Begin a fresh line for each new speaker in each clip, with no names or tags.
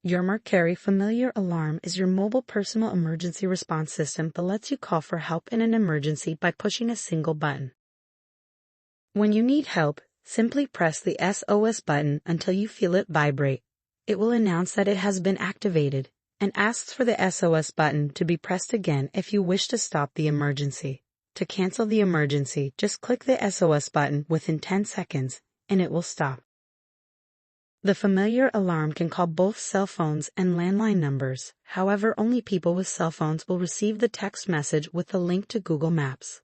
Your Familyr alarm is your mobile personal emergency response system that lets you call for help in an emergency by pushing a single button. When you need help, simply press the SOS button until you feel it vibrate. It will announce that it has been activated, and asks for the SOS button to be pressed again if you wish to stop the emergency. To cancel the emergency, just click the SOS button within 10 seconds, and it will stop. The Familyr alarm can call both cell phones and landline numbers, however only people with cell phones will receive the text message with the link to Google Maps.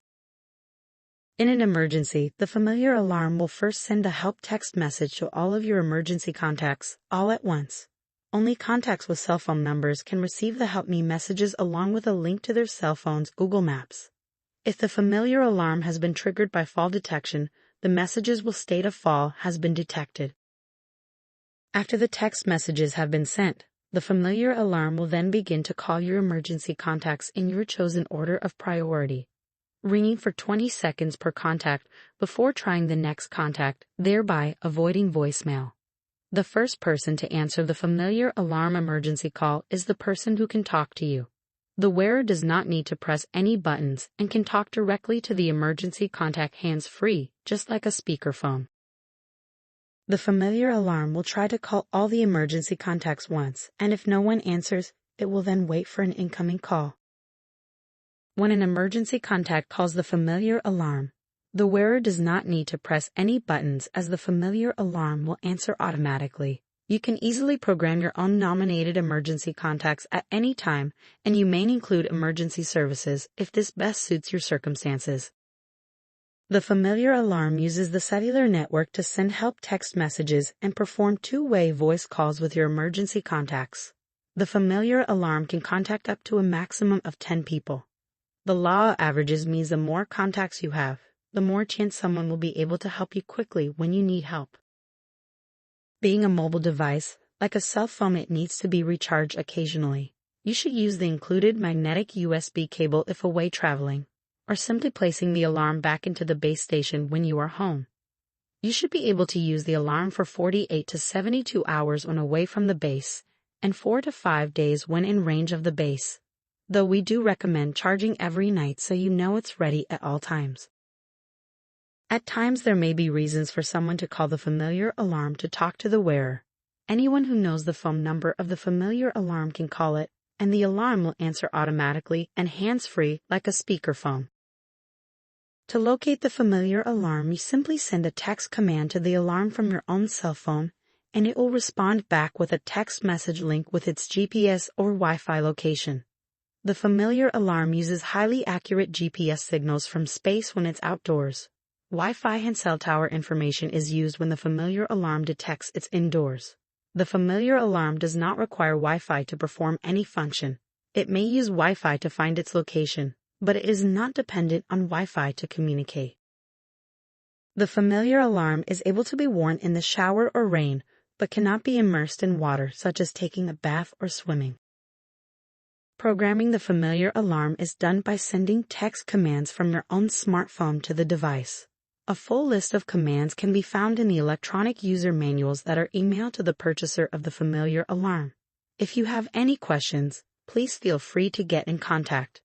In an emergency, the Familyr alarm will first send a help text message to all of your emergency contacts, all at once. Only contacts with cell phone numbers can receive the Help Me messages along with a link to their cell phone's Google Maps. If the Familyr alarm has been triggered by fall detection, the messages will state a fall has been detected. After the text messages have been sent, the Familyr alarm will then begin to call your emergency contacts in your chosen order of priority, ringing for 20 seconds per contact before trying the next contact, thereby avoiding voicemail. The first person to answer the Familyr alarm emergency call is the person who can talk to you. The wearer does not need to press any buttons and can talk directly to the emergency contact hands-free, just like a speakerphone. The Familyr alarm will try to call all the emergency contacts once, and if no one answers, it will then wait for an incoming call. When an emergency contact calls the Familyr alarm, the wearer does not need to press any buttons as the Familyr alarm will answer automatically. You can easily program your own nominated emergency contacts at any time, and you may include emergency services if this best suits your circumstances. The Familyr alarm uses the cellular network to send help text messages and perform two-way voice calls with your emergency contacts. The Familyr alarm can contact up to a maximum of 10 people. The law of averages means the more contacts you have, the more chance someone will be able to help you quickly when you need help. Being a mobile device, like a cell phone, it needs to be recharged occasionally. You should use the included magnetic USB cable if away traveling, or simply placing the alarm back into the base station when you are home. You should be able to use the alarm for 48 to 72 hours when away from the base, and 4 to 5 days when in range of the base, though we do recommend charging every night so you know it's ready at all times. At times there may be reasons for someone to call the Familyr alarm to talk to the wearer. Anyone who knows the phone number of the Familyr alarm can call it, and the alarm will answer automatically and hands-free like a speakerphone. To locate the Familyr alarm, you simply send a text command to the alarm from your own cell phone, and it will respond back with a text message link with its GPS or Wi-Fi location. The Familyr alarm uses highly accurate GPS signals from space when it's outdoors. Wi-Fi and cell tower information is used when the Familyr alarm detects it's indoors. The Familyr alarm does not require Wi-Fi to perform any function. It may use Wi-Fi to find its location, but it is not dependent on Wi-Fi to communicate. The Familyr alarm is able to be worn in the shower or rain, but cannot be immersed in water such as taking a bath or swimming. Programming the Familyr alarm is done by sending text commands from your own smartphone to the device. A full list of commands can be found in the electronic user manuals that are emailed to the purchaser of the Familyr alarm. If you have any questions, please feel free to get in contact.